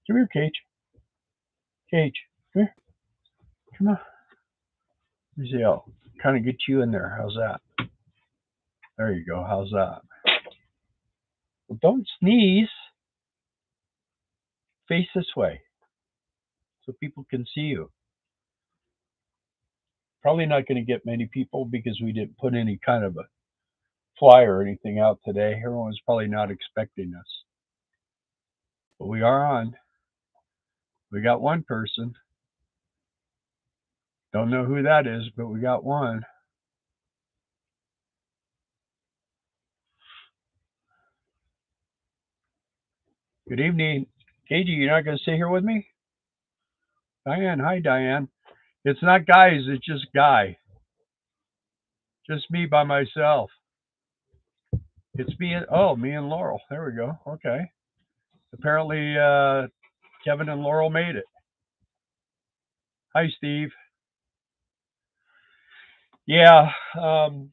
Come here, Cage. Cage, come here. Come on. Let me see. I'll kind of get you in there. How's that? There you go. How's that? Well, don't sneeze. Face this way so people can see you. Probably not going to get many people because we didn't put any kind of a flyer or anything out today. Everyone's probably not expecting us. But we are on. We got one person. Don't know who that is, but we got one. Good evening. Katie, you're not going to sit here with me? Diane, hi, Diane. It's not guys, it's just Guy. Just me by myself. It's me and Laurel. There we go. Okay. Apparently, Kevin and Laurel made it. Hi, Steve. Yeah. Well,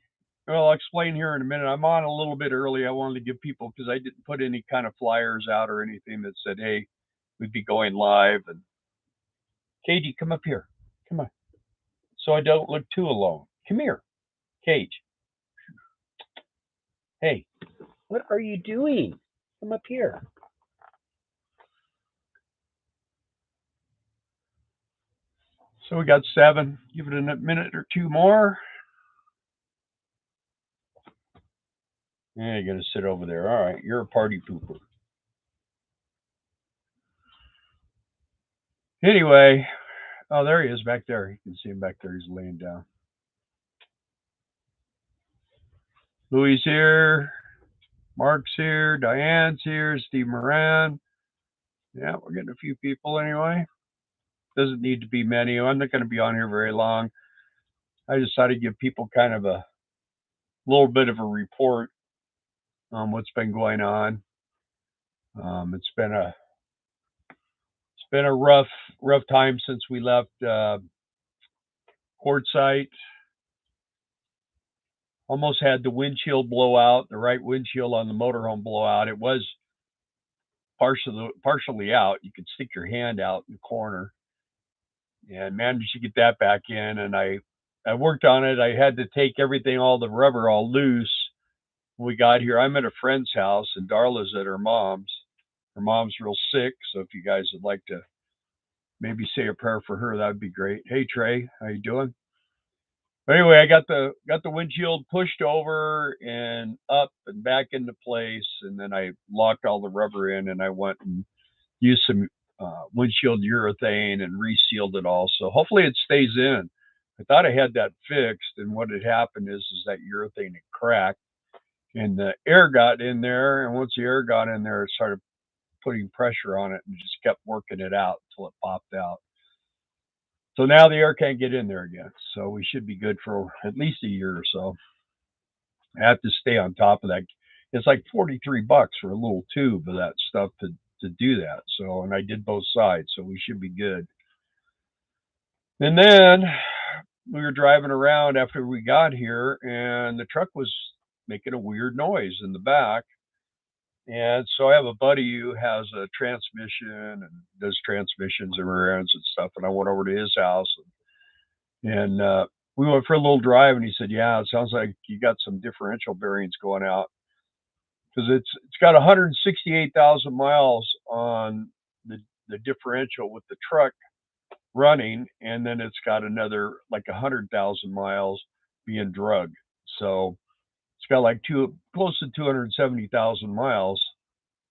I'll explain here in a minute. I'm on a little bit early. I wanted to give people, because I didn't put any kind of flyers out or anything that said, hey, we'd be going live. And Katie, come up here. Come on. So I don't look too alone. Come here, Cage. Hey, what are you doing? Come up here. So we got 7. Give it a minute or 2 more. Yeah, you're going to sit over there. All right, you're a party pooper. Anyway, oh, there he is back there. You can see him back there. He's laying down. Louis here. Mark's here. Diane's here. Steve Moran. Yeah, we're getting a few people anyway. Doesn't need to be many. I'm not going to be on here very long. I decided to give people kind of a little bit of a report on what's been going on. It's been a rough time since we left Quartzsite. Almost had the windshield blow out, the right windshield on the motorhome blow out. It was partially out. You could stick your hand out in the corner, and managed to get that back in. And I worked on it. I had to take everything, all the rubber, all loose. When we got here, I'm at a friend's house, and Darla's at her mom's. Her mom's real sick, so if you guys would like to maybe say a prayer for her, that would be great. Hey Trey, how you doing? But anyway, I got the windshield pushed over and up and back into place, and then I locked all the rubber in, and I went and used some windshield urethane and resealed it all. So hopefully it stays in. I thought I had that fixed, and what had happened is that urethane had cracked, and the air got in there, and once the air got in there, it started putting pressure on it and just kept working it out until it popped out. So now the air can't get in there again. So we should be good for at least a year or so. I have to stay on top of that. It's like $43 for a little tube of that stuff to do that. So, and I did both sides, so we should be good. And then we were driving around after we got here, and the truck was making a weird noise in the back. And so I have a buddy who has a transmission and does transmissions and rear ends and stuff. And I went over to his house, and we went for a little drive. And he said, "Yeah, it sounds like you got some differential bearings going out, because it's got 168,000 miles on the differential with the truck running, and then it's got another like 100,000 miles being drugged. So it's got like close to 270,000 miles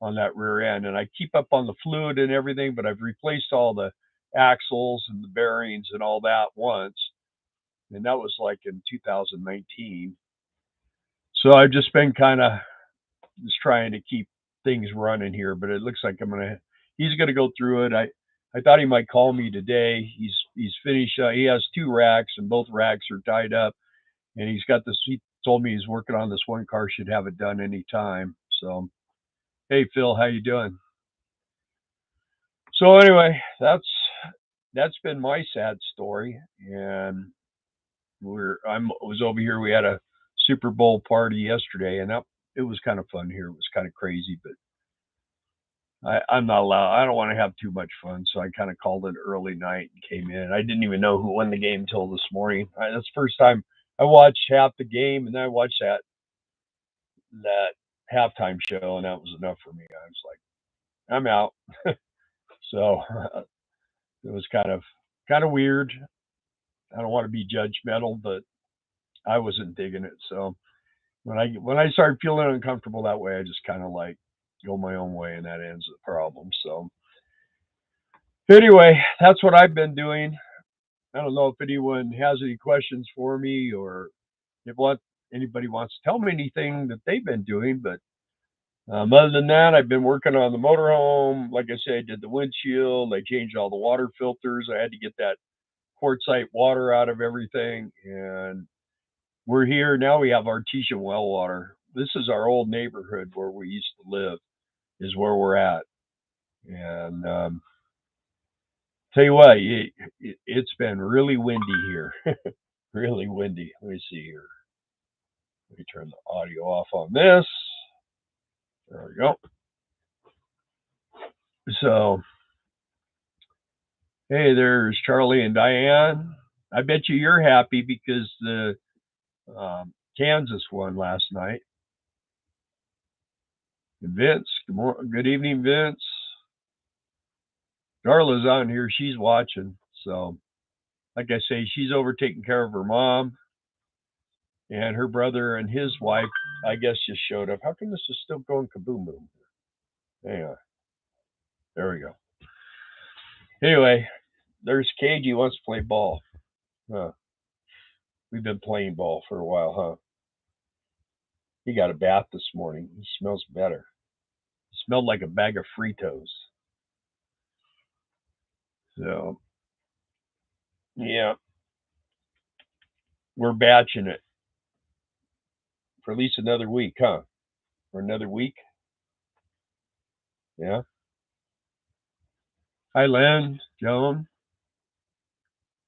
on that rear end. And I keep up on the fluid and everything, but I've replaced all the axles and the bearings and all that once. And that was like in 2019. So I've just been kind of just trying to keep things running here, but it looks like he's going to go through it. I thought he might call me today. He's finished. He has 2 racks, and both racks are tied up. And he's got this. He told me he's working on this one car. Should have it done any time. So, hey Phil, how you doing? So anyway, that's been my sad story. And I was over here. We had a Super Bowl party yesterday, and it was kind of fun here. It was kind of crazy, but I'm not allowed. I don't want to have too much fun, so I kind of called it early night and came in. I didn't even know who won the game till this morning. That's the first time I watched half the game, and then I watched that halftime show, and that was enough for me. I was like, I'm out. So it was kind of weird. I don't want to be judgmental, but I wasn't digging it. So when I started feeling uncomfortable that way, I just kind of like go my own way, and that ends the problem. So anyway, that's what I've been doing. I don't know if anyone has any questions for me, or if anybody wants to tell me anything that they've been doing. But other than that, I've been working on the motorhome. Like I said, I did the windshield. I changed all the water filters. I had to get that quartzite water out of everything. And we're here now. We have artesian well water. This is our old neighborhood where we used to live, is where we're at. And tell you what, it's been really windy here. Really windy. Let me see here. Let me turn the audio off on this. There we go. So, hey, there's Charlie and Diane. I bet you're happy because the Kansas won last night. And Vince, good evening, Vince. Darla's on here. She's watching. So, like I say, she's over taking care of her mom. And her brother and his wife, I guess, just showed up. How come this is still going kaboom boom? Anyway, there we go. Anyway, there's Cage. He wants to play ball. Huh. We've been playing ball for a while, huh? He got a bath this morning. He smells better. It smelled like a bag of Fritos. So, yeah, we're batching it for at least another week, huh? For another week? Yeah. Hi, Len, Joan.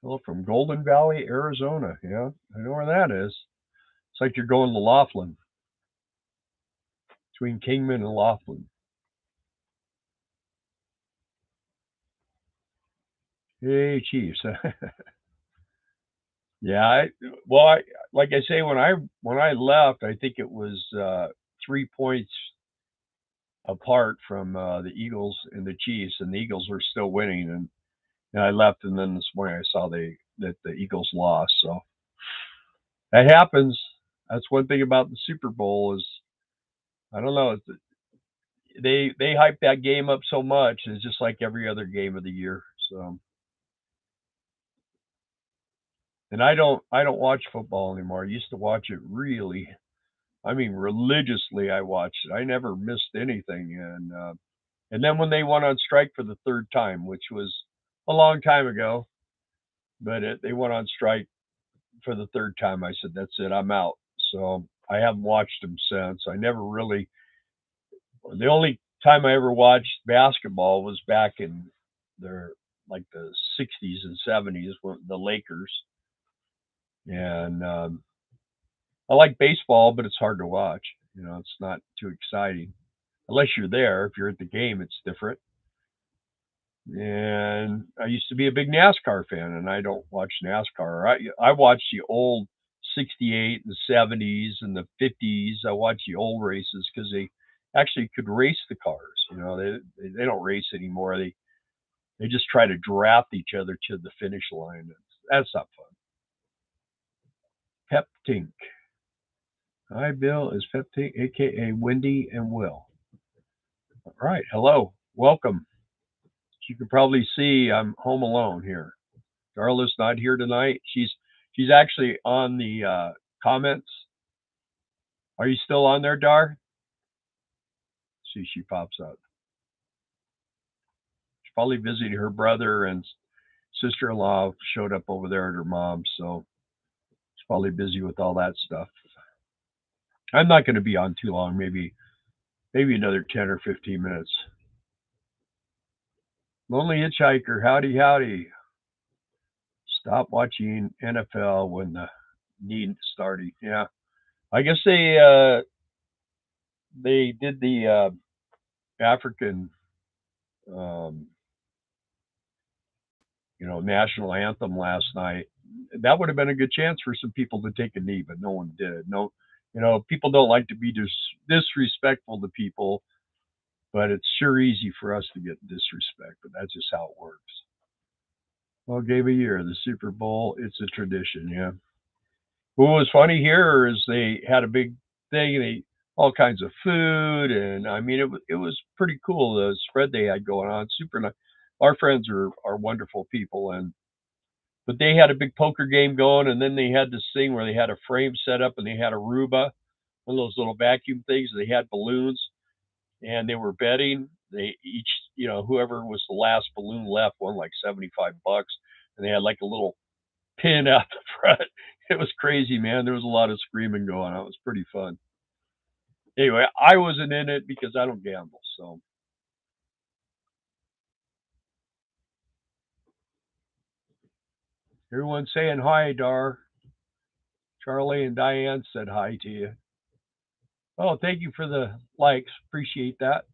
Hello from Golden Valley, Arizona. Yeah, I know where that is. It's like you're going to Laughlin, between Kingman and Laughlin. Hey, Chiefs. Yeah, like I say, when I left, I think it was 3 points apart from the Eagles and the Chiefs, and the Eagles were still winning. And I left, and then this morning I saw that the Eagles lost. So that happens. That's one thing about the Super Bowl is I don't know. They hype that game up so much. It's just like every other game of the year. So, and I don't watch football anymore. I used to watch it really. I mean, religiously. I watched it. I never missed anything. And then when they went on strike for the third time, which was a long time ago, but they went on strike for the third time. I said, "That's it. I'm out." So I haven't watched them since. I never really. The only time I ever watched basketball was back in their like the 60s and 70s when the Lakers. And I like baseball, but it's hard to watch. It's not too exciting unless you're there. If you're at the game, it's different. And I used to be a big NASCAR fan, and I don't watch NASCAR. I watch the old 68 and the 70s and the 50s. I watch the old races because they actually could race the cars. They don't race anymore. They just try to draft each other to the finish line. That's not fun. Pep Tink. Hi, Bill. Is Pep Tink, aka Wendy and Will. All right. Hello. Welcome. As you can probably see, I'm home alone here. Darla's not here tonight. She's actually on the comments. Are you still on there, Dar? See, she pops up. She's probably visiting her brother and sister-in-law showed up over there at her mom's, so she's probably busy with all that stuff. I'm not going to be on too long. Maybe another 10 or 15 minutes. Lonely Hitchhiker, howdy, howdy. Stop watching NFL when the need started. Yeah, I guess they did the African um, national anthem last night. That would have been a good chance for some people to take a knee, but no one did. No, people don't like to be disrespectful to people, but it's sure easy for us to get disrespect. But that's just how it works. Well, game of year, the Super Bowl. It's a tradition, yeah. What was funny here is they had a big thing. They all kinds of food, and I mean, it was pretty cool the spread they had going on. Super nice. Our friends are wonderful people, and but they had a big poker game going, and then they had this thing where they had a frame set up, and they had a Aruba, one of those little vacuum things. And they had balloons, and they were betting. They each, whoever was the last balloon left won like $75, and they had like a little pin out the front. It was crazy, man. There was a lot of screaming going on. It was pretty fun. Anyway, I wasn't in it because I don't gamble. So everyone's saying hi, Dar. Charlie and Diane said hi to you. Oh, thank you for the likes. Appreciate that.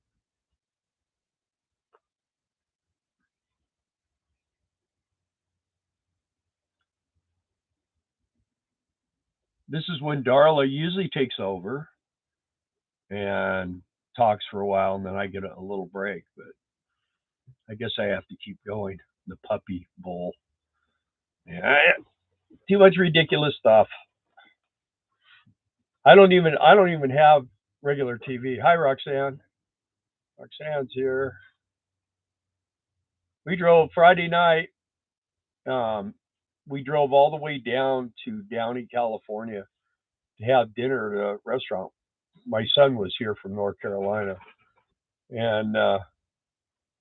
This is when Darla usually takes over and talks for a while, and then I get a little break. But I guess I have to keep going. The puppy bowl. Yeah, too much ridiculous stuff. I don't even have regular TV. Hi, Roxanne. Roxanne's here. We drove Friday night. Um, we drove all the way down to Downey, California, to have dinner at a restaurant. My son was here from North Carolina, and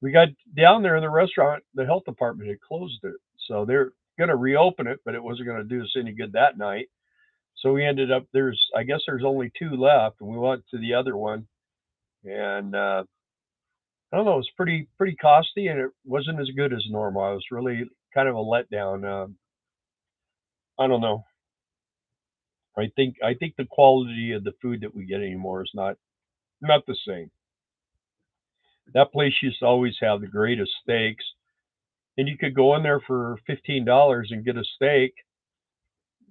we got down there in the restaurant. The health department had closed it, so they're going to reopen it, but it wasn't going to do us any good that night. So we ended up I guess there's only two left, and we went to the other one, and I don't know, it was pretty costly, and it wasn't as good as normal. I was really kind of a letdown. I don't know. I think the quality of the food that we get anymore is not the same. That place used to always have the greatest steaks, and you could go in there for $15 and get a steak,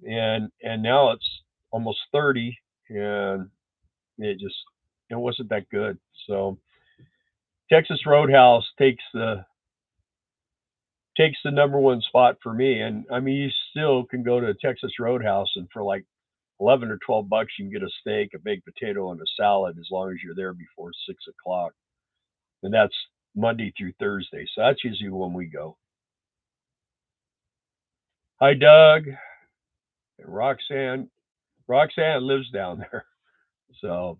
and now it's almost 30, and it wasn't that good. So Texas Roadhouse takes the number one spot for me. And I mean, you still can go to Texas Roadhouse, and for like 11 or $12, you can get a steak, a baked potato, and a salad as long as you're there before 6 o'clock. And that's Monday through Thursday. So that's usually when we go. Hi, Doug. And Roxanne. Roxanne lives down there. So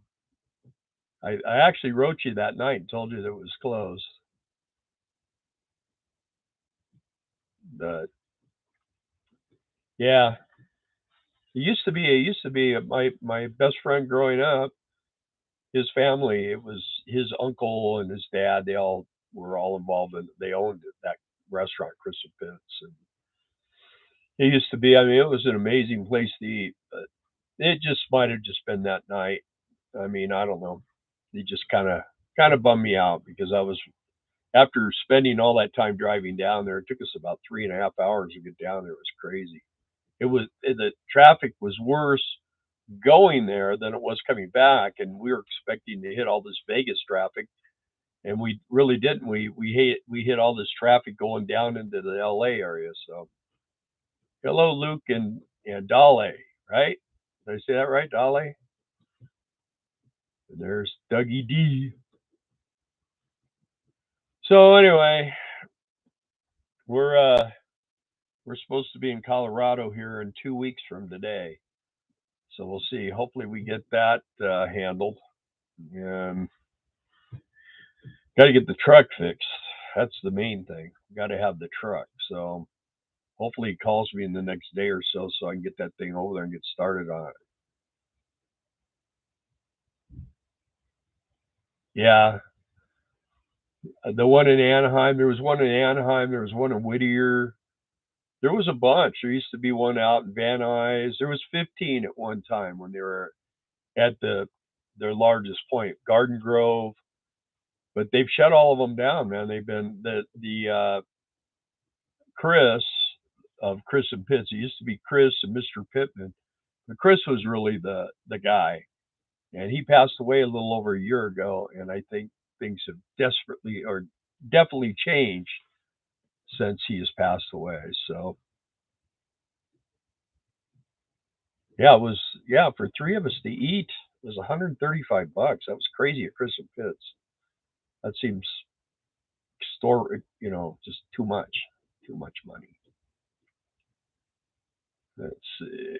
I actually wrote you that night and told you that it was closed. But yeah, it used to be my best friend growing up. His family, it was his uncle and his dad. They all were all involved in. They owned that restaurant, Crystal Pits, and it used to be. I mean, it was an amazing place to eat, but it just might have just been that night. I mean, I don't know. It just kind of bummed me out because I was after spending all that time driving down there. It took us about 3.5 hours to get down there. It was crazy. The traffic was worse going there than it was coming back, and we were expecting to hit all this Vegas traffic, and we really didn't. We hit all this traffic going down into the LA area. So hello, Luke and Dale, right? Did I say that right, Dale? And there's Dougie D. So anyway, we're uh we're supposed to be in Colorado here in 2 weeks from today. So we'll see. Hopefully we get that handled. And got to get the truck fixed. That's the main thing. Got to have the truck. So hopefully he calls me in the next day or so I can get that thing over there and get started on it. Yeah, the one in Anaheim. There was one in Anaheim. There was one in Whittier. There was a bunch. There used to be one out in Van Nuys. There was 15 at one time when they were at their largest point. Garden Grove. but they've shut all of them down, man. They've been the Chris of Chris and Pitts. It used to be Chris and Mr. Pittman. But Chris was really the guy, and he passed away a little over a year ago. And I think things have desperately or definitely changed since he has passed away. So yeah, it was for three of us to eat it was $135. That was crazy at Chris and Pitts. That seems just too much money. Let's see.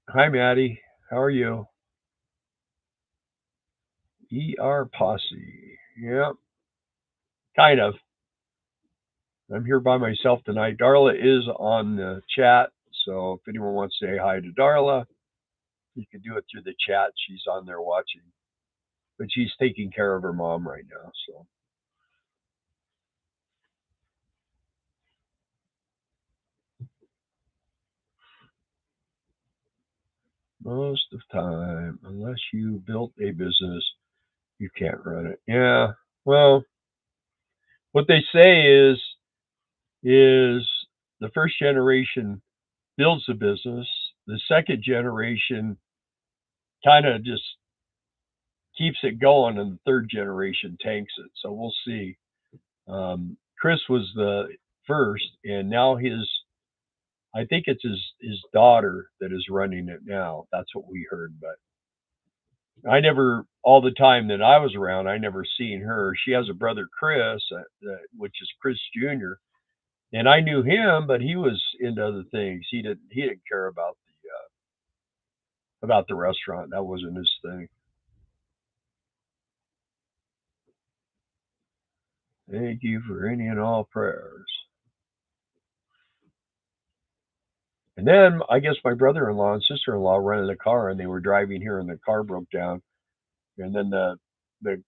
Hi, Maddie. How are you? ER Posse. Yeah, kind of. I'm here by myself tonight. Darla is on the chat, so if anyone wants to say hi to Darla, you can do it through the chat. She's on there watching, but she's taking care of her mom right now. So most of the time, unless you built a business, you can't run it. Yeah. Well, what they say is the first generation builds the business. The second generation kind of just keeps it going, and the third generation tanks it. So we'll see. Chris was the first, and now I think it's his daughter that is running it now. That's what we heard, but I never, all the time that I was around, I never seen her. She has a brother, Chris, which is Chris Jr., and I knew him, but he was into other things. He didn't care about the restaurant. That wasn't his thing. Thank you for any and all prayers. And then I guess my brother-in-law and sister-in-law rented a car, and they were driving here, and the car broke down. And then the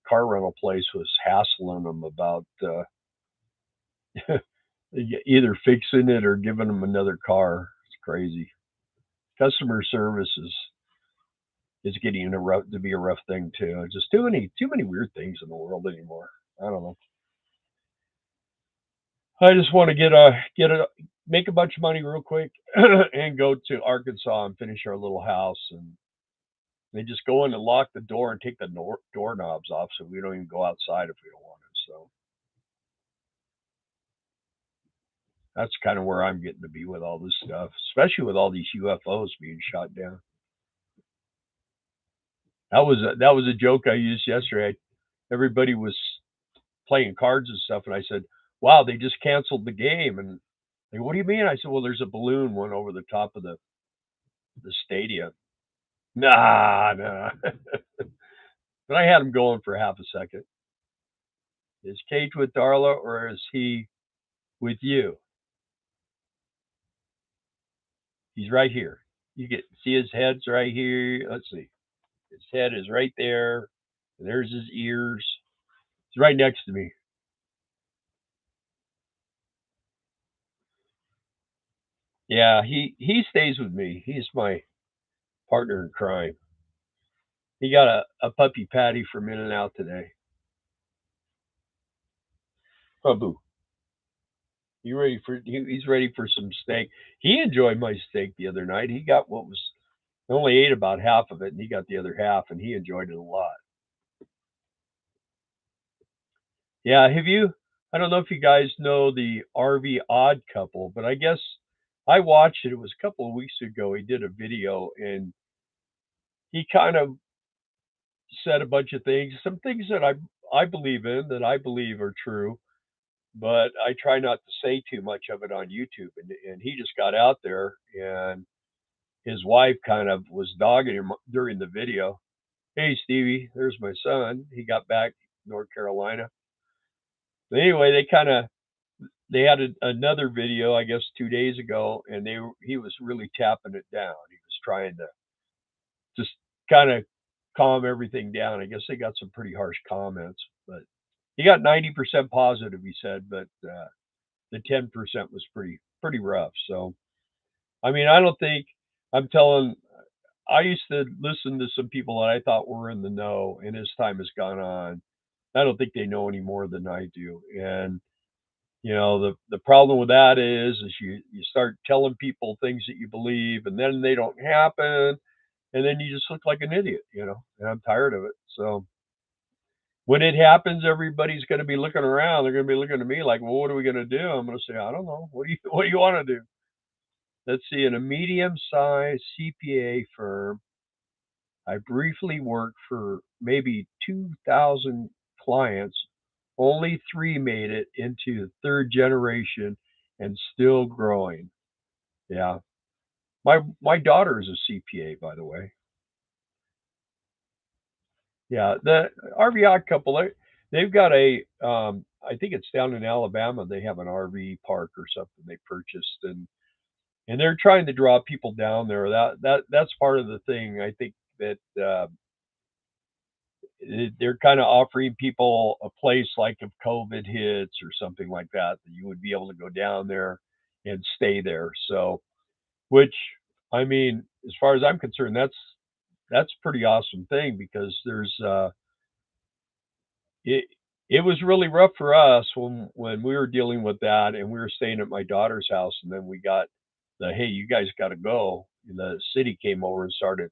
car rental place was hassling them about either fixing it or giving them another car. It's crazy. Customer service is getting to be a rough thing too. It's just too many weird things in the world anymore. I don't know. I just want to make a bunch of money real quick and go to Arkansas and finish our little house. And they just go in and lock the door and take the doorknobs off, so we don't even go outside if we don't want to. So that's kind of where I'm getting to be with all this stuff, especially with all these UFOs being shot down. That was a joke I used yesterday. Everybody was playing cards and stuff, and I said, "Wow, they just canceled the game." And they, "What do you mean?" I said, "Well, there's a balloon went over the top of the stadium." Nah, nah. But I had him going for half a second. Is Cage with Darla or is he with you? He's right here. You get see his head's right here. Let's see. His head is right there. There's his ears. He's right next to me. Yeah, he stays with me. He's my partner in crime. He got a puppy patty from In and Out today. Boo. He's ready for some steak. He enjoyed my steak the other night. He got what was I only ate about half of it, and he got the other half, and he enjoyed it a lot. Yeah, have you? I don't know if you guys know the RV Odd Couple, but I guess I watched it. It was a couple of weeks ago. He did a video, and he kind of said a bunch of things, some things that I believe in, that I believe are true, but I try not to say too much of it on YouTube. And he just got out there, and his wife kind of was dogging him during the video. Hey, Stevie, there's my son. He got back North Carolina. But anyway, they had another video, I guess, 2 days ago, and he was really tapping it down. He was trying to just kind of calm everything down. I guess they got some pretty harsh comments, but he got 90% positive. He said, but the 10% was pretty rough. So, I mean, I don't think I'm telling. I used to listen to some people that I thought were in the know, and as time has gone on, I don't think they know any more than I do. And the problem with that is you start telling people things that you believe, and then they don't happen, and then you just look like an idiot. And I'm tired of it. So when it happens, everybody's going to be looking around. They're going to be looking at me like, "Well, what are we going to do?" I'm going to say, "I don't know. What do you want to do?" Let's see. In a medium-sized CPA firm, I briefly worked for maybe 2,000 clients. Only three made it into third generation and still growing. Yeah. My daughter is a CPA, by the way. Yeah. The RV Odd Couple, they've got I think it's down in Alabama. They have an RV park or something they purchased, and they're trying to draw people down there. That's part of the thing. I think that they're kind of offering people a place like if COVID hits or something like that you would be able to go down there and stay there. So, which I mean, as far as I'm concerned, that's a pretty awesome thing because it it was really rough for us when we were dealing with that and we were staying at my daughter's house and then we got the hey you guys got to go and the city came over and started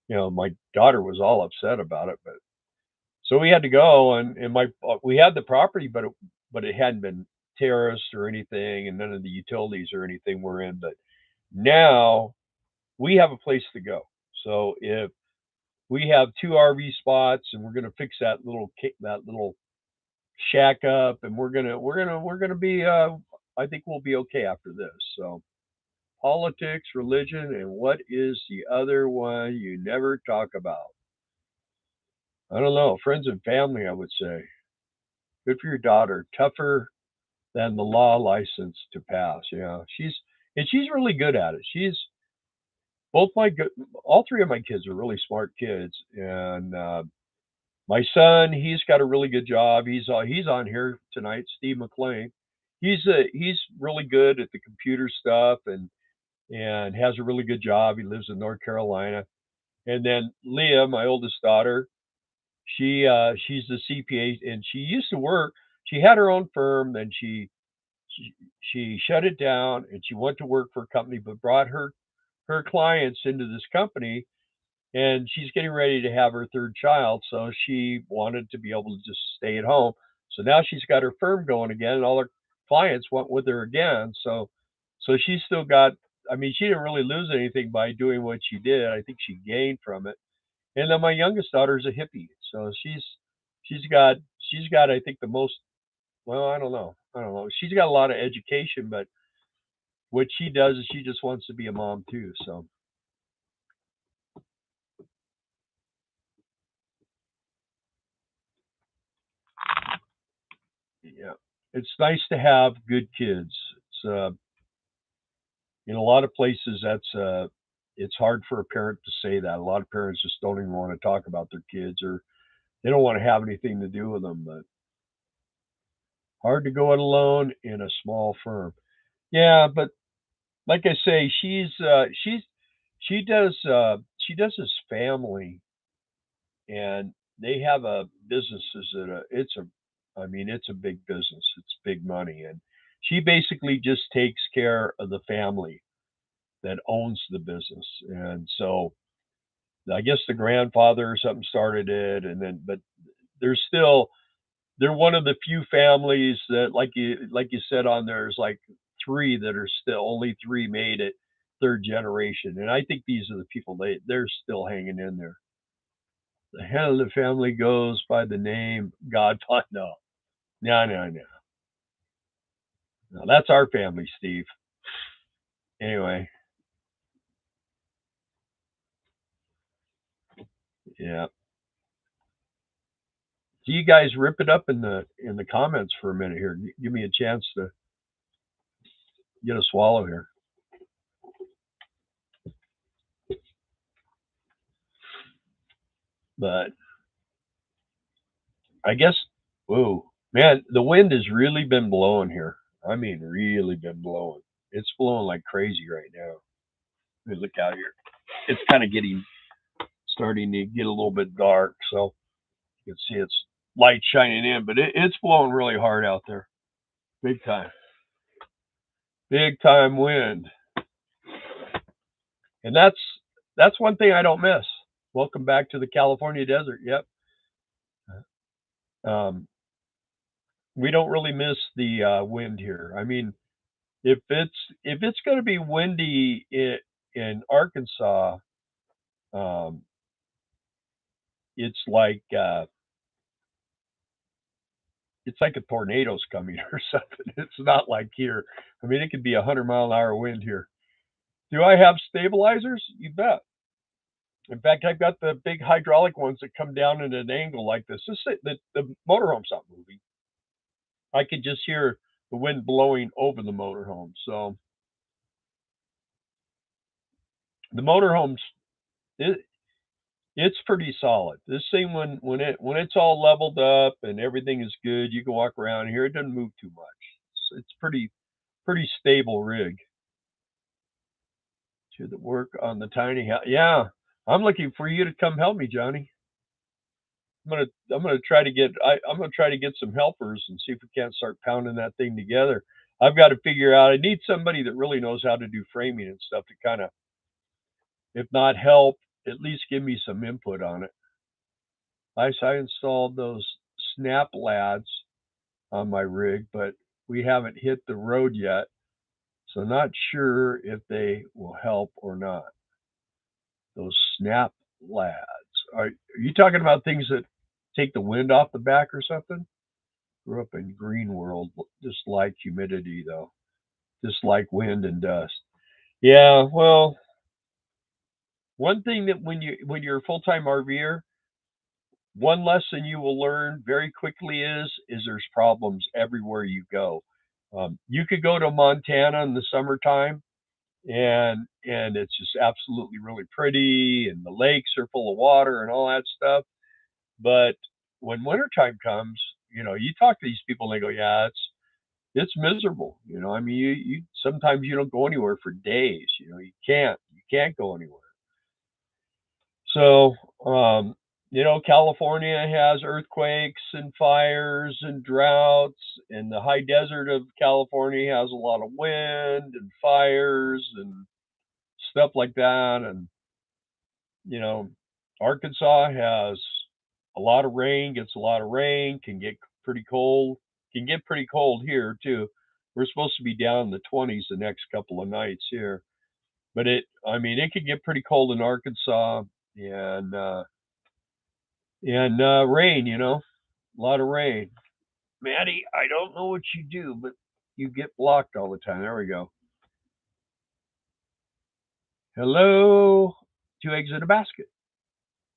my daughter was all upset about it but so we had to go, and we had the property, but it hadn't been terraced or anything, and none of the utilities or anything were in. But now we have a place to go. So if we have two RV spots, and we're going to fix that little shack up, and we're gonna be. I think we'll be okay after this. So politics, religion, and what is the other one you never talk about? I don't know. Friends and family, I would say. Good for your daughter. Tougher than the law license to pass. Yeah, she's really good at it. She's both all three of my kids are really smart kids, and my son he's got a really good job. He's on here tonight. Steve McLean. He's really good at the computer stuff and has a really good job. He lives in North Carolina. And then Leah, my oldest daughter, she's the CPA and she used to work. She had her own firm, then she she shut it down and she went to work for a company but brought her clients into this company and she's getting ready to have her third child so she wanted to be able to just stay at home so now she's got her firm going again and all her clients went with her again so she's still got I mean she didn't really lose anything by doing what she did I think she gained from it and then my youngest daughter's a hippie so she's got I think the most well, I don't know. I don't know. She's got a lot of education, but what she does is she just wants to be a mom too. So yeah, it's nice to have good kids. It's in a lot of places it's hard for a parent to say that. A lot of parents just don't even want to talk about their kids or they don't want to have anything to do with them. But hard to go it alone in a small firm. Yeah, but like I say, she does this family and they have a businesses that I mean it's a big business it's big money and she basically just takes care of the family that owns the business and so I guess the grandfather or something started it and then but they're still they're one of the few families that like you said on there's like three that are still only three made it third generation and I think these are the people they're still hanging in there. The head of the family goes by the name Godfather. No, no, no, no. No, that's our family, Steve. Anyway, yeah. So you guys rip it up in the comments for a minute here. Give me a chance to get a swallow here. But I guess, whoa, man, the wind has really been blowing here. I mean, really been blowing. It's blowing like crazy right now. Let me look out here. it's kind of starting to get a little bit dark, so you can see it's light shining in, but it's blowing really hard out there, big time wind, and that's one thing I don't miss. Welcome back to the California desert. Yep. Um, we don't really miss the wind here. I mean, if it's going to be windy in Arkansas, um, it's like a tornado's coming or something. It's not like here. I mean, it could be 100-mile-an-hour wind here. Do I have stabilizers? You bet. In fact, I've got the big hydraulic ones that come down at an angle like this. The motorhome's not moving. I could just hear the wind blowing over the motorhome. So the motorhome's it, it's pretty solid. This thing, when it's all leveled up and everything is good, you can walk around here. It doesn't move too much. It's pretty stable rig. To the work on the tiny house. Yeah, I'm looking for you to come help me, Johnny. I'm gonna try to get I'm gonna try to get some helpers and see if we can't start pounding that thing together. I've got to figure out. I need somebody that really knows how to do framing and stuff to kind of, if not help, at least give me some input on it. I installed those snap lads on my rig, but we haven't hit the road yet, so not sure if they will help or not. Those snap lads. Are you talking about things that take the wind off the back or something? Grew up in green world, just like humidity though, just like wind and dust. Yeah, well, one thing that when you're a full-time RVer, one lesson you will learn very quickly is there's problems everywhere you go. You could go to Montana in the summertime and it's just absolutely really pretty and the lakes are full of water and all that stuff. But when wintertime comes, you talk to these people and they go, yeah, it's miserable. I mean, you sometimes you don't go anywhere for days. You can't go anywhere. So, California has earthquakes and fires and droughts, and the high desert of California has a lot of wind and fires and stuff like that. And, you know, Arkansas has a lot of rain, gets a lot of rain, can get pretty cold, here too. We're supposed to be down in the 20s the next couple of nights here. But it can get pretty cold in Arkansas, and rain, a lot of rain. Maddie, I don't know what you do, but you get blocked all the time. There we go. Hello, two eggs in a basket.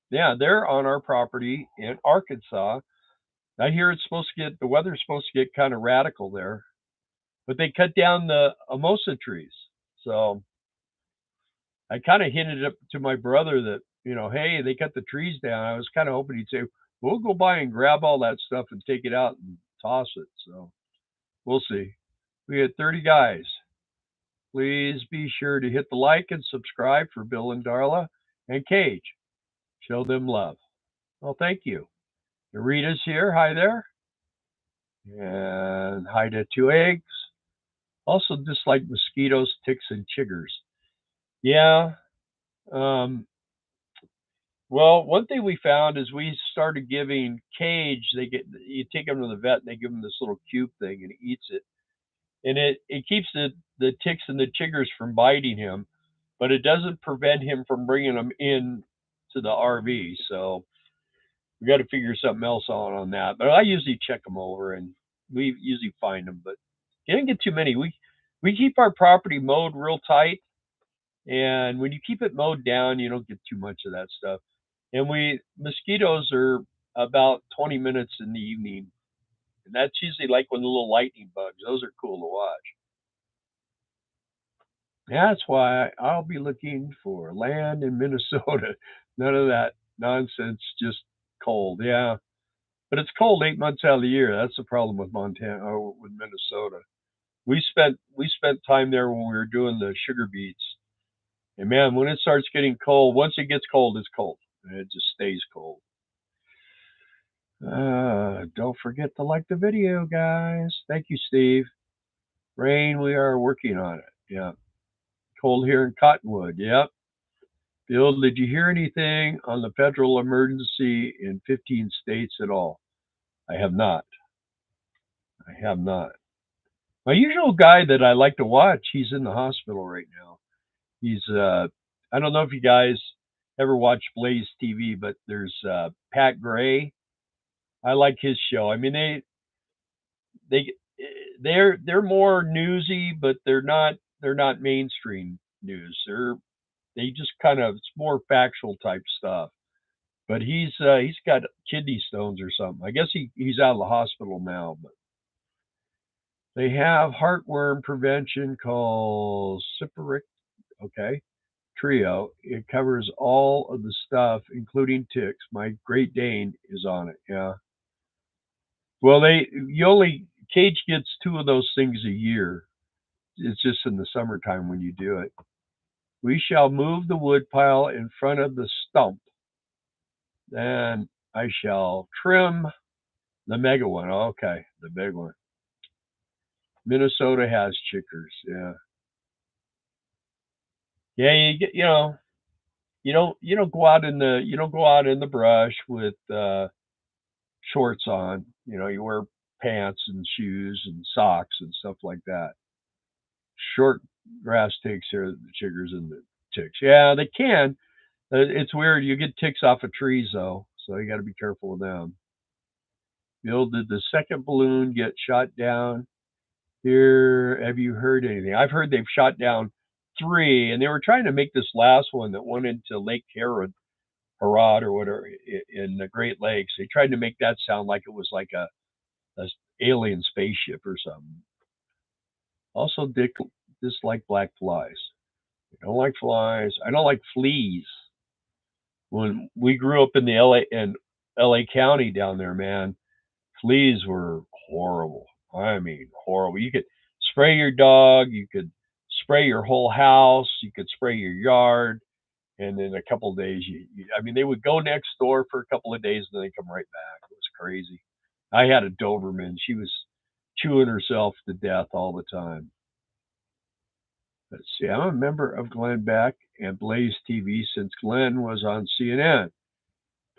Yeah, they're on our property in Arkansas. I hear the weather's supposed to get kind of radical there, but they cut down the mimosa trees. So I kind of hinted up to my brother that, hey, they cut the trees down. I was kind of hoping he'd say, we'll go by and grab all that stuff and take it out and toss it. So we'll see. We had 30 guys. Please be sure to hit the like and subscribe for Bill and Darla and Cage. Show them love. Well, thank you. Rita's here. Hi there. And hi to two eggs. Also dislike mosquitoes, ticks, and chiggers. Yeah. Well, one thing we found is we started giving Cage. You take him to the vet and they give him this little cube thing and he eats it, and it keeps the ticks and the chiggers from biting him, but it doesn't prevent him from bringing them in to the RV. So we got to figure something else on that. But I usually check them over and we usually find them, but you didn't get too many. We keep our property mowed real tight, and when you keep it mowed down, you don't get too much of that stuff. And mosquitoes are about 20 minutes in the evening, and that's usually like when the little lightning bugs. Those are cool to watch. That's why I'll be looking for land in Minnesota. None of that nonsense, just cold. Yeah, but it's cold 8 months out of the year. That's the problem with Montana or with Minnesota. We spent time there when we were doing the sugar beets, And man, when it starts getting cold, once it gets cold, it's cold. And it just stays cold. Don't forget to like the video, guys. Thank you, Steve. Rain, we are working on it. Yeah. Cold here in Cottonwood. Yep. Bill, did you hear anything on the federal emergency in 15 states at all? I have not. I have not. My usual guy that I like to watch, he's in the hospital right now. He's I don't know if you guys ever watch Blaze TV, but there's Pat Gray. I like his show. I mean they they're more newsy, but they're not mainstream news. They just kind of it's more factual type stuff. But he's got kidney stones or something. I guess he's out of the hospital now, but they have heartworm prevention called Ciparic, okay, Trio. It covers all of the stuff, including ticks. My Great Dane is on it. Yeah. Well, Cage gets two of those things a year. It's just in the summertime when you do it. We shall move the wood pile in front of the stump. Then I shall trim the mega one. Okay, the big one. Minnesota has chickers. Yeah. Yeah, you don't go out in the brush with shorts on. You wear pants and shoes and socks and stuff like that. Short grass takes care of the chiggers and the ticks. Yeah, they can. It's weird. You get ticks off of trees though, so you got to be careful with them. Bill, did the second balloon get shot down? Here, have you heard anything? I've heard they've shot down three, and they were trying to make this last one that went into Lake Harad or whatever in the Great Lakes. They tried to make that sound like it was like a alien spaceship or something. Also, dislike black flies. I don't like flies. I don't like fleas. When we grew up in the LA County down there, man, fleas were horrible. I mean, horrible. You could spray your dog, you could spray your whole house, you could spray your yard, and in a couple of days, I mean, they would go next door for a couple of days and then they come right back. It was crazy. I had a Doberman. She was chewing herself to death all the time. Let's see. I'm a member of Glenn Beck and Blaze TV since Glenn was on CNN.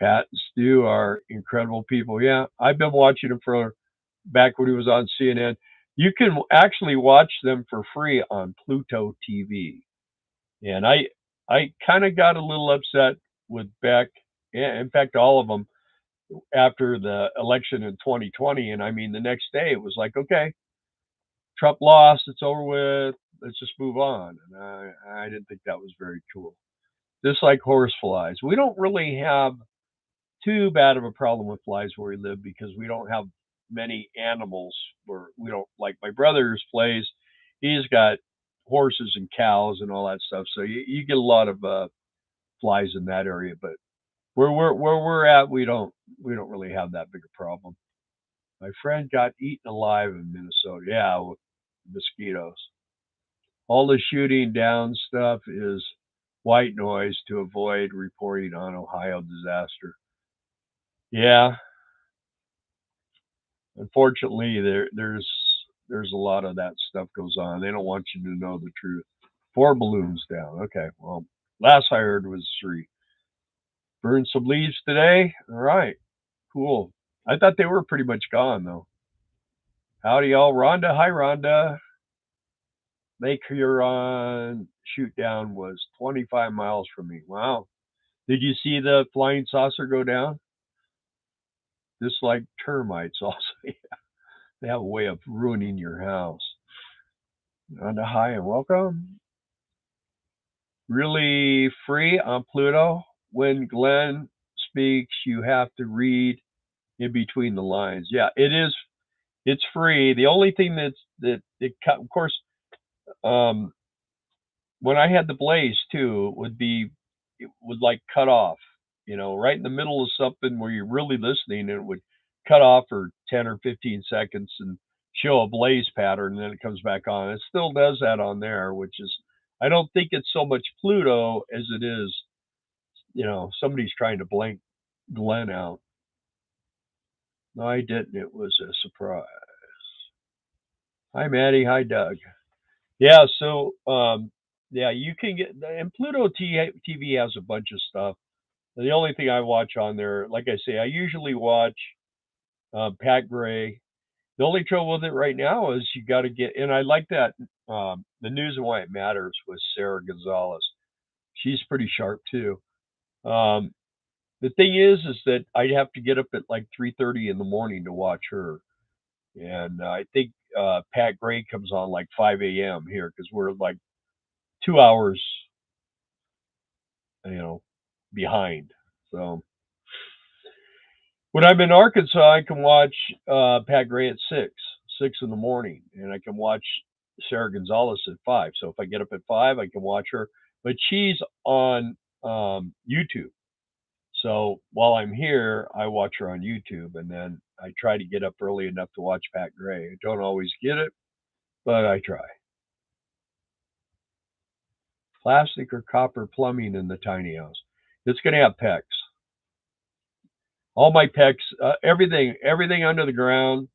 Pat and Stu are incredible people. Yeah, I've been watching him for back when he was on CNN. You can actually watch them for free on Pluto TV. And I kind of got a little upset with Beck, in fact, all of them after the election in 2020. And I mean, the next day it was like, okay, Trump lost, it's over with, let's just move on. And I didn't think that was very cool. Just like horse flies, we don't really have too bad of a problem with flies where we live because we don't have many animals where we don't like my brother's place. He's got horses and cows and all that stuff. So you get a lot of flies in that area, but where we're at, we don't really have that big a problem. My friend got eaten alive in Minnesota. Yeah, with mosquitoes. All the shooting down stuff is white noise to avoid reporting on Ohio disaster. Yeah, unfortunately, there's a lot of that stuff goes on. They don't want you to know the truth. 4 balloons down. Okay, well, last I heard was 3. Burned some leaves today. All right, cool. I thought they were pretty much gone though. Howdy, y'all. Rhonda. Hi, Rhonda. Lake Huron shoot down was 25 miles from me. Wow. Did you see the flying saucer go down? Just like termites, also. They have a way of ruining your house. Rhonda, hi and welcome. Really free on Pluto. When Glenn speaks, you have to read in between the lines. Yeah, it is. It's free. The only thing of course, um, when I had the Blaze too, it would like cut off, right in the middle of something where you're really listening, and it would cut off for 10 or 15 seconds and show a Blaze pattern, and then it comes back on. It still does that on there, which is I don't think it's so much Pluto as it is, somebody's trying to blank Glenn out. No, I didn't. It was a surprise. Hi, Maddie. Hi, Doug. Yeah, so yeah, you can get, and Pluto TV has a bunch of stuff. The only thing I watch on there, like I say, I usually watch Pat Gray. The only trouble with it right now is you got to get, and I like that the news and why it matters with Sarah Gonzalez. She's pretty sharp too. Um, the thing is that I'd have to get up at like 3:30 in the morning to watch her, and I think Pat Gray comes on like 5 a.m. here because we're like 2 hours, you know, behind. So when I'm in Arkansas, I can watch Pat Gray at 6 in the morning, and I can watch Sarah Gonzalez at 5. So if I get up at 5, I can watch her. But she's on YouTube. So while I'm here, I watch her on YouTube, and then I try to get up early enough to watch Pat Gray. I don't always get it, but I try. Plastic or copper plumbing in the tiny house. It's going to have PEX. All my PEX, everything under the ground.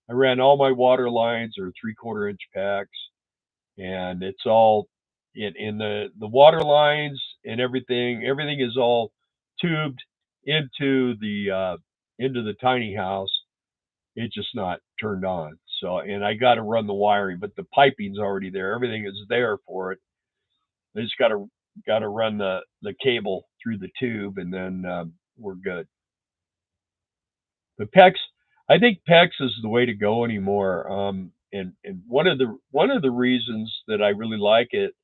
I ran all my water lines are 3/4 inch packs, and it's all in the water lines and everything. Everything is all tubed into the tiny house. It's just not turned on. So, and I got to run the wiring, but the piping's already there. Everything is there for it. I just got to run the cable through the tube, and then we're good. But PEX, I think PEX is the way to go anymore. And one of the reasons that I really like it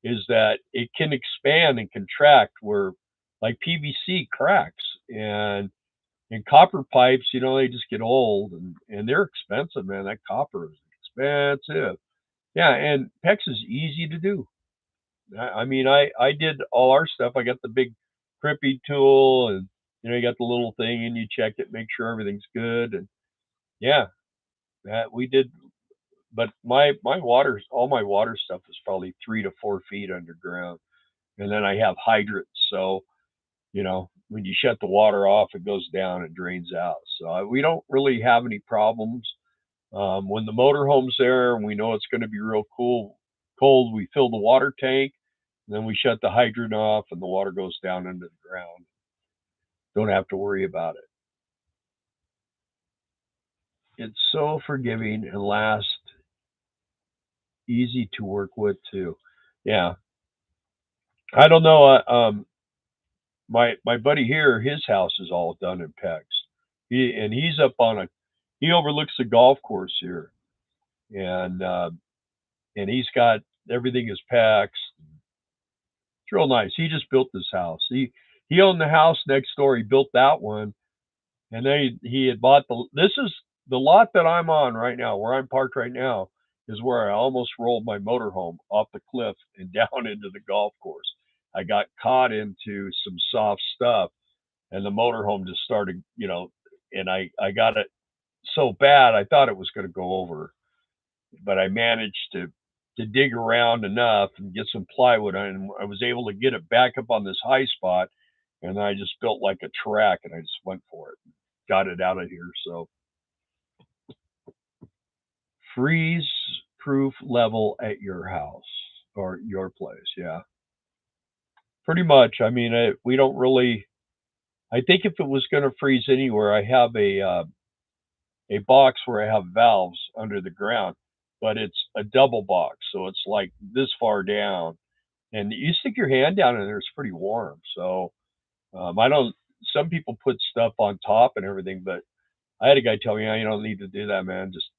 is that it can expand and contract where like PVC cracks and copper pipes, they just get old and they're expensive, man. That copper is expensive. Yeah, and PEX is easy to do. I mean, I did all our stuff. I got the big crimpy tool, and you got the little thing, and you check it, make sure everything's good, and yeah, that we did. But all my water stuff is probably 3 to 4 feet underground, and then I have hydrants, so when you shut the water off, it goes down and drains out. So we don't really have any problems. When the motorhome's there and we know it's going to be real cold, we fill the water tank, and then we shut the hydrant off, and the water goes down into the ground. Don't have to worry about it. It's so forgiving and easy to work with too. Yeah, I don't know. My buddy here, his house is all done in PEX. He's up on he overlooks the golf course here, and he's got everything is PEX. It's real nice. He just built this house. He owned the house next door. He built that one, and then he had bought this is the lot that I'm on right now, where I'm parked right now, is where I almost rolled my motorhome off the cliff and down into the golf course. I got caught into some soft stuff, and the motorhome just started, and I got it so bad I thought it was going to go over, but I managed to dig around enough and get some plywood, and I was able to get it back up on this high spot, and I just built like a track, and I just went for it, got it out of here. So freeze proof level at your house or your place, yeah, pretty much. I mean, we don't really. I think if it was going to freeze anywhere, I have a box where I have valves under the ground, but it's a double box, so it's like this far down, and you stick your hand down in there, it's pretty warm. So I don't. Some people put stuff on top and everything, but I had a guy tell me, "Yeah, you don't need to do that, man. Just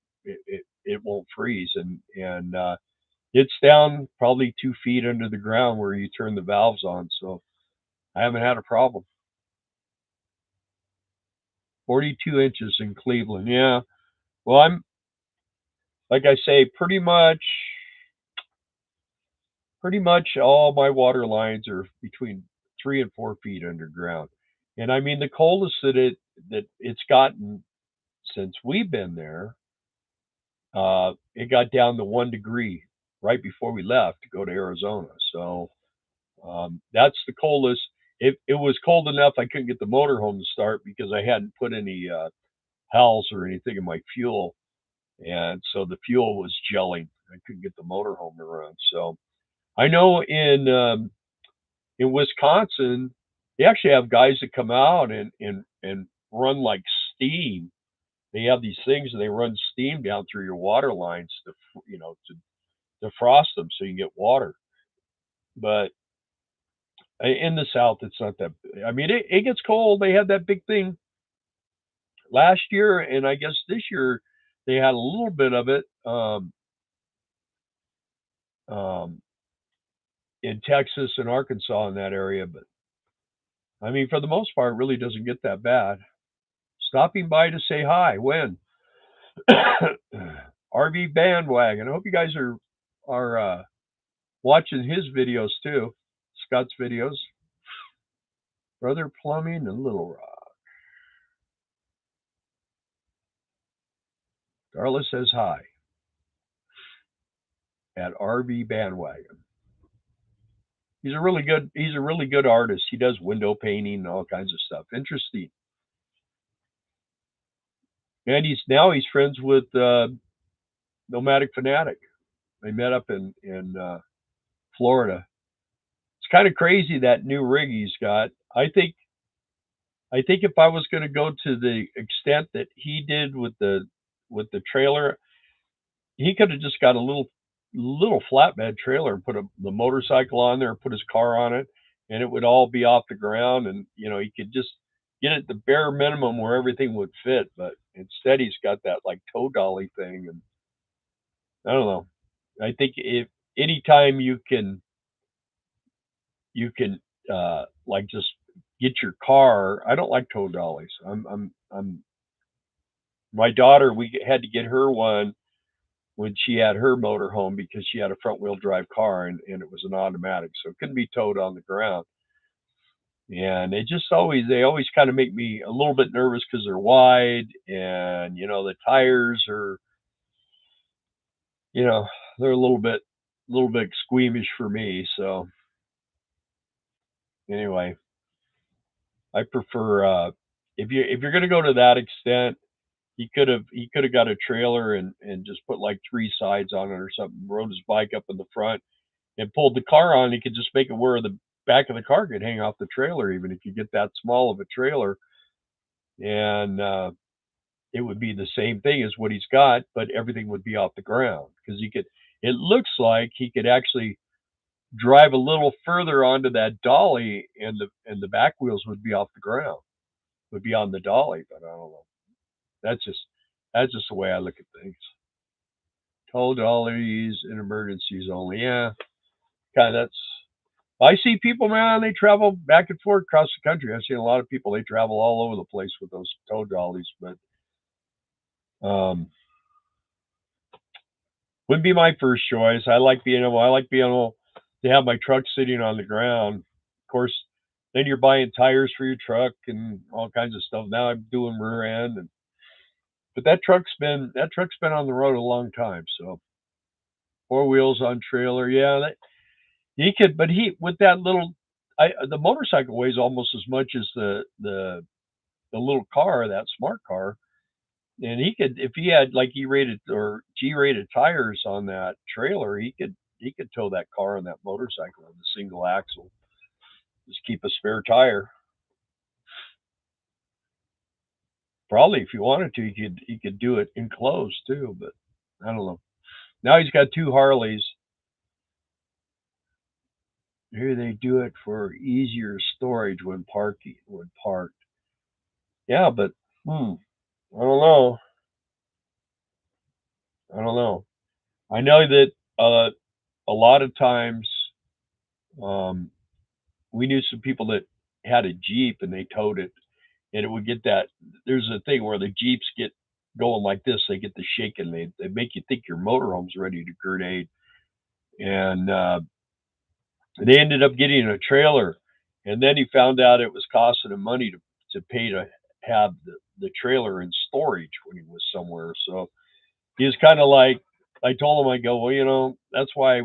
it won't freeze." And it's down probably 2 feet under the ground where you turn the valves on, so I haven't had a problem. 42 inches in Cleveland, yeah. Well, I'm like I say, pretty much all my water lines are between 3 and 4 feet underground. And I mean, the coldest that it's gotten since we've been there, it got down to 1 degree right before we left to go to Arizona. So that's the coldest. It was cold enough I couldn't get the motorhome to start because I hadn't put any Hals or anything in my fuel, and so the fuel was gelling. I couldn't get the motorhome to run. So I know in Wisconsin, they actually have guys that come out and run like steam. They have these things and they run steam down through your water lines to to defrost them so you can get water. But in the South, it's not that. I mean, it gets cold. They had that big thing last year, and I guess this year they had a little bit of it um, in Texas and Arkansas in that area. But I mean, for the most part, it really doesn't get that bad. Stopping by to say hi. When RV bandwagon. I hope you guys are watching his videos too. Scott's videos. Brother Plumbing and Little Rock. Darla says hi at RV bandwagon. He's a really good artist. He does window painting and all kinds of stuff. Interesting. And he's friends with Nomadic Fanatic. They met up in Florida. It's kind of crazy that new rig he's got. I think if I was going to go to the extent that he did with the trailer, he could have just got a little flatbed trailer and put the motorcycle on there, put his car on it, and it would all be off the ground. And he could just get it the bare minimum where everything would fit. But instead, he's got that like tow dolly thing, and I don't know. I think if anytime you can like just get your car. I don't like tow dollies. I'm my daughter. We had to get her one when she had her motorhome because she had a front wheel drive car and it was an automatic, so it couldn't be towed on the ground. And they always kind of make me a little bit nervous because they're wide and the tires are you know they're a little bit squeamish for me. So anyway, I prefer if you're going to go to that extent, he could have got a trailer and just put like three sides on it or something, rode his bike up in the front and pulled the car on. He could just make it where the back of the car could hang off the trailer, even if you get that small of a trailer, and it would be the same thing as what he's got, but everything would be off the ground because he could. It looks like he could actually drive a little further onto that dolly, and the back wheels would be off the ground, would be on the dolly. But I don't know. That's just that's just the way I look at things. Tow dollies in emergencies only. Yeah, kind of. That's I see people, man. They travel back and forth across the country. I've seen a lot of people. They travel all over the place with those tow dollies, but um, wouldn't be my first choice. I like being able to have my truck sitting on the ground. Of course, then you're buying tires for your truck and all kinds of stuff. Now I'm doing rear end, but that truck's been on the road a long time. So four wheels on trailer, yeah. He could, but he with that little, the motorcycle weighs almost as much as the little car, that smart car, and he could, if he had like E rated or G rated tires on that trailer, he could tow that car and that motorcycle on the single axle. Just keep a spare tire. Probably if you wanted to, he could do it enclosed too, but I don't know. Now he's got two Harleys. Here they do it for easier storage when parked. Yeah, but I don't know. I don't know. I know that a lot of times um, we knew some people that had a Jeep and they towed it, and it would get that. There's a thing where the Jeeps get going like this. They get the shaking. They make you think your motorhome's ready to grenade, and they ended up getting a trailer, and then he found out it was costing him money to pay to have the trailer in storage when he was somewhere. So he was kind of like, I told him, I go, well, that's why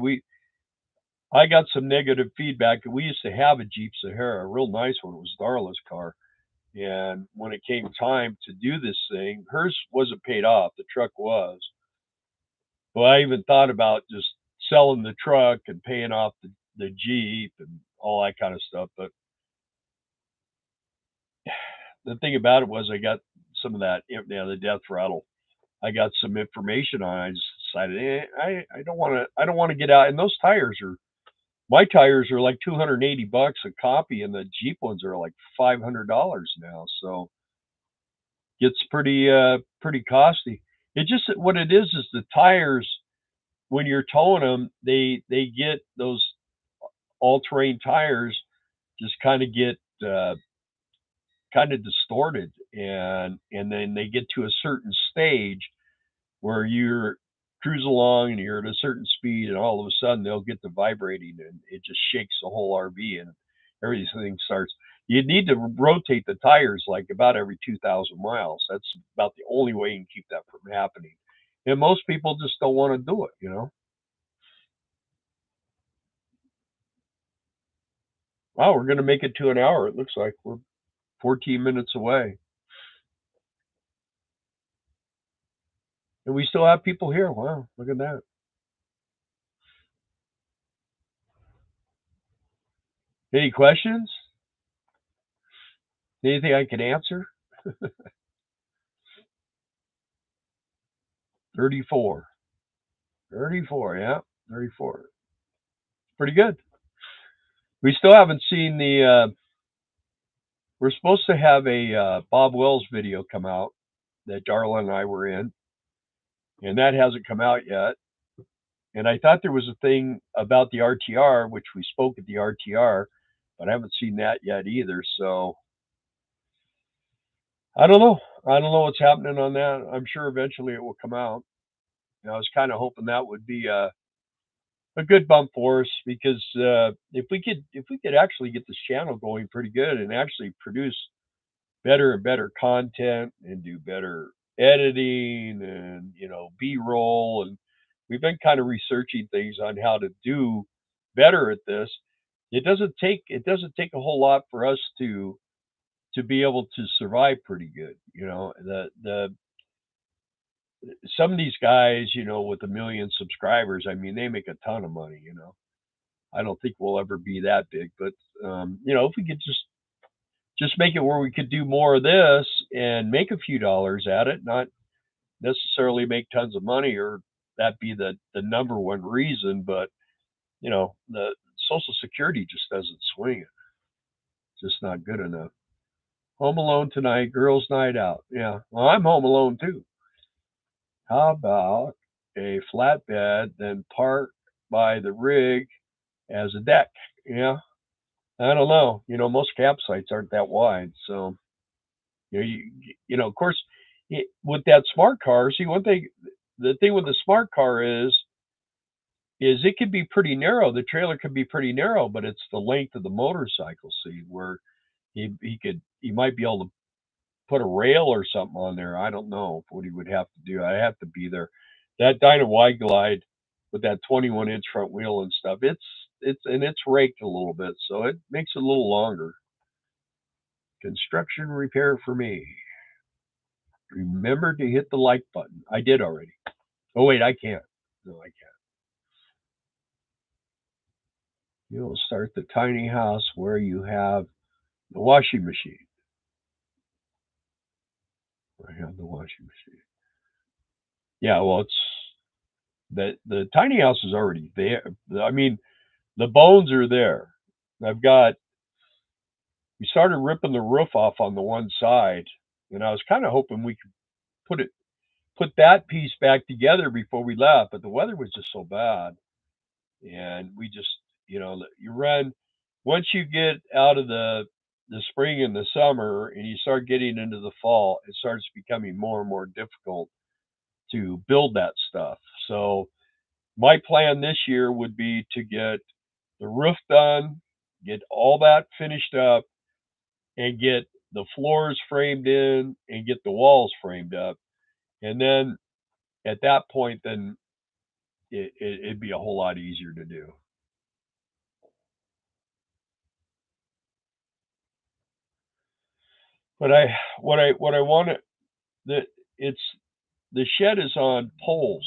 I got some negative feedback. We used to have a Jeep Sahara, a real nice one. It was Darla's car. And when it came time to do this thing, hers wasn't paid off. The truck was. Well, I even thought about just selling the truck and paying off the Jeep and all that kind of stuff. But the thing about it was I got some of that, the death rattle. I got some information on it. I just decided, I don't want to. I don't want to get out. And those tires are my tires are like $280 a copy, and the Jeep ones are like $500 now. So it's pretty costly. It just what it is the tires when you're towing them, they get those all terrain tires just kind of get kind of distorted, and then they get to a certain stage where you're cruising along and you're at a certain speed, and all of a sudden they'll get to vibrating, and it just shakes the whole RV, and everything starts. You need to rotate the tires like about every 2,000 miles. That's about the only way you can keep that from happening. And most people just don't want to do it. Wow, we're going to make it to an hour. It looks like we're 14 minutes away. And we still have people here. Wow, look at that. Any questions? Anything I can answer? 34. 34, yeah. 34. Pretty good. We still haven't seen we're supposed to have a Bob Wells video come out that Darla and I were in, and that hasn't come out yet. And I thought there was a thing about the RTR, which we spoke at the RTR, but I haven't seen that yet either. So I don't know. I don't know what's happening on that. I'm sure eventually it will come out. I was kind of hoping that would be a good bump for us because if we could actually get this channel going pretty good and actually produce better and better content and do better editing and B-roll, and we've been kind of researching things on how to do better at this. It doesn't take a whole lot for us to be able to survive pretty good. The some of these guys, with a million subscribers, I mean, they make a ton of money. I don't think we'll ever be that big, but if we could just make it where we could do more of this and make a few dollars at it, not necessarily make tons of money or that be the number one reason, but the Social Security just doesn't swing it. It's just not good enough. Home alone tonight, girls' night out. Yeah, well, I'm home alone too. How about a flatbed, then park by the rig as a deck? Yeah, I don't know. Most campsites aren't that wide, so of course, with that smart car. See, one thing, the thing with the smart car is it can be pretty narrow. The trailer can be pretty narrow, but it's the length of the motorcycle. See, where he might be able to put a rail or something on there. I don't know what he would have to do. I have to be there. That Dyna Wide Glide with that 21-inch front wheel and stuff. It's raked a little bit, so it makes it a little longer. Construction repair for me. Remember to hit the like button. I did already. Oh wait, I can't. No, I can't. You'll start the tiny house where you have the washing machine. I have the washing machine. Yeah, well, it's the tiny house is already there. I mean, the bones are there. We started ripping the roof off on the one side, and I was kind of hoping we could put that piece back together before we left, but the weather was just so bad, and we just, you run once you get out of the spring and the summer, and you start getting into the fall, it starts becoming more and more difficult to build that stuff. So my plan this year would be to get the roof done, get all that finished up, and get the floors framed in and get the walls framed up. And then at that point, then it'd be a whole lot easier to do. But what I want to that it's the shed is on poles.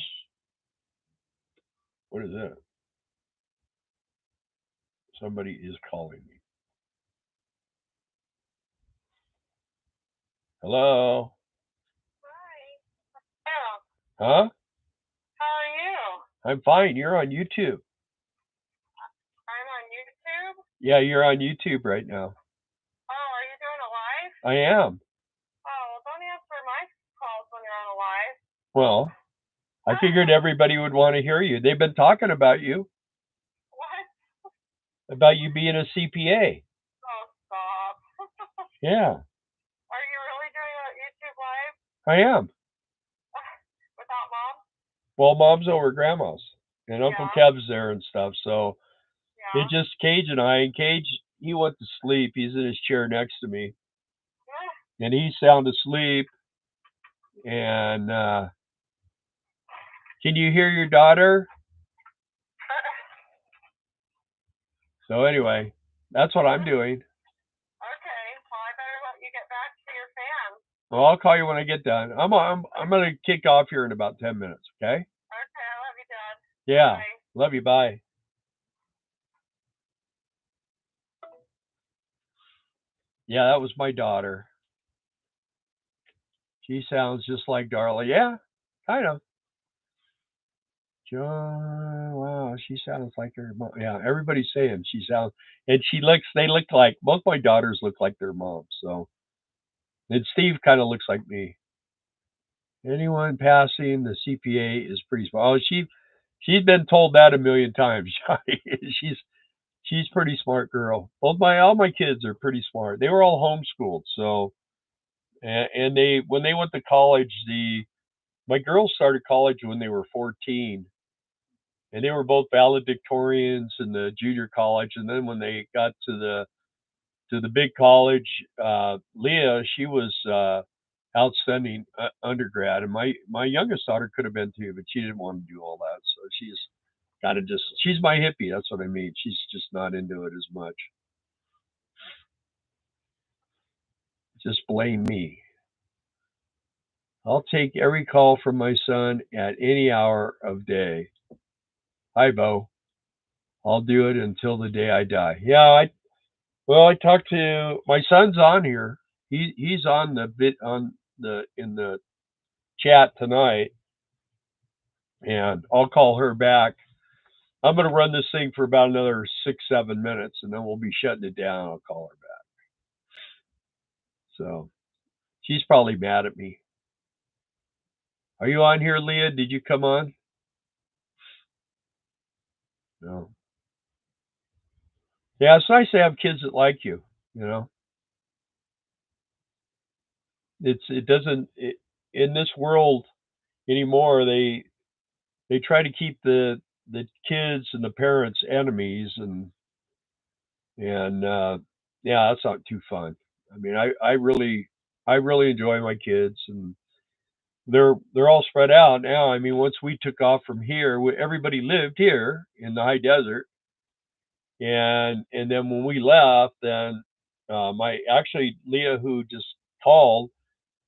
What is that? Somebody is calling me. Hello? Oh, Huh? how are you? I'm fine. You're on YouTube. I'm on YouTube. Yeah, you're on YouTube right now. Oh, are you doing a live? I am. Oh, well, don't answer my calls when you're on a live. Well, I figured everybody would want to hear you. They've been talking about you, What? about you being a CPA. Oh, stop. Yeah, Are you really doing a YouTube live I am. without mom? Well, mom's over at grandma's, and Uncle Yeah. Kev's there and stuff. So Yeah. it's just Cage and I. And Cage, he went to sleep. He's in his chair next to me, and he's sound asleep. And can you hear your daughter? So anyway, that's what I'm doing. Okay. Well, I better let you get back to your fans. Well, I'll call you when I get done. I'm gonna kick off here in about 10 minutes. Okay? Okay. I love you, Dad. Yeah. Bye. Love you. Bye. Yeah, that was my daughter. She sounds just like Darla. Yeah, kind of. John, wow, she sounds like her mom. Yeah, everybody's saying she sounds, and they look like, both my daughters look like their moms. So, and Steve kind of looks like me. Anyone passing the CPA is pretty smart. Oh, she's been told that a million times. she's she's pretty smart girl. All my kids are pretty smart. They were all homeschooled. So, and they when they went to college, my girls started college when they were 14, and they were both valedictorians in the junior college. And then when they got to the big college, Leah, she was outstanding undergrad, and my youngest daughter could have been too, but she didn't want to do all that. So she's kind of just she's my hippie. That's what I mean. She's just not into it as much. Just blame me. I'll take every call from my son at any hour of day. Hi, Bo. I'll do it until the day I die. Yeah, I talked to my son's on here. He's on the bit on the in the chat tonight, and I'll call her back. I'm gonna run this thing for about another 6-7 minutes, and then we'll be shutting it down. I'll call her back. So she's probably mad at me. Are you on here, Leah? Did you come on? No. Yeah, it's nice to have kids that like you. You know, it doesn't in this world anymore. They try to keep the kids and the parents enemies, and yeah, that's not too fun. I mean, I really enjoy my kids, and they're all spread out now. I mean, once we took off from here, everybody lived here in the high desert, and then when we left, then my actually Leah, who just called,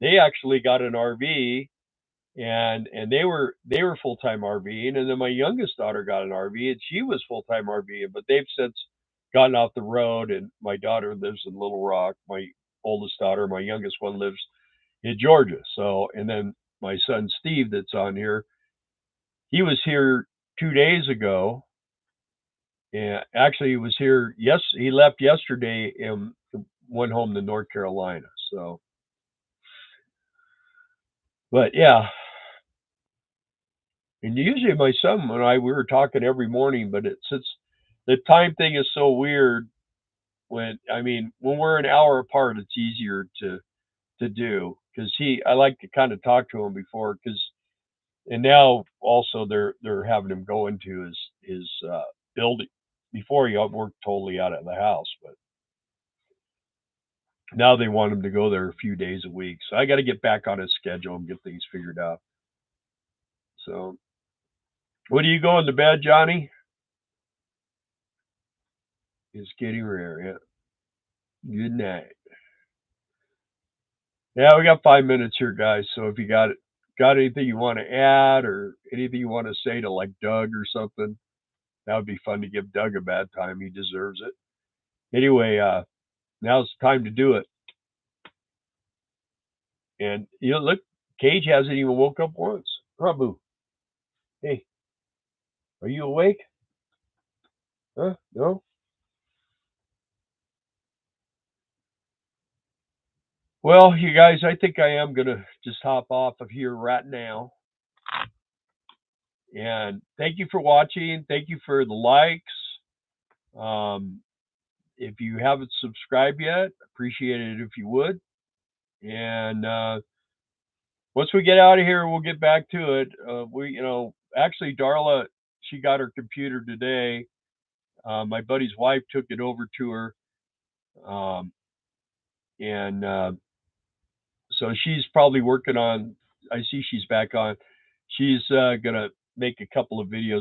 they actually got an RV, and they were full time RVing, and then my youngest daughter got an RV, and she was full time RVing, but they've since gotten off the road, and my daughter lives in Little Rock. My oldest daughter, my youngest one, lives in Georgia. So, and then my son Steve, that's on here, he was here 2 days ago, and actually he was here. Yes, he left yesterday and went home to North Carolina. So, but yeah, and usually my son and I we were talking every morning, but since the time thing is so weird, when we're an hour apart, it's easier to do because he I like to kind of talk to him before because and now also they're having him go into his building before he worked totally out of the house, but now they want him to go there a few days a week. So I got to get back on his schedule and get things figured out. So What are you going to bed, Johnny? It's getting rare, yeah. Good night. Yeah, we got 5 minutes here, guys. So if you got anything you want to add or anything you want to say to like Doug or something, that would be fun to give Doug a bad time. He deserves it. Anyway, now's the time to do it. And you know, look, Cage hasn't even woke up once. Huh, hey, are you awake? Huh? No? Well, you guys, I think I am gonna just hop off of here right now. And thank you for watching. Thank you for the likes. Um, if you haven't subscribed yet, appreciate it if you would. And once we get out of here, we'll get back to it. Actually, Darla, she got her computer today. My buddy's wife took it over to her, um, and so she's probably working on. I see she's back on. She's gonna make a couple of videos.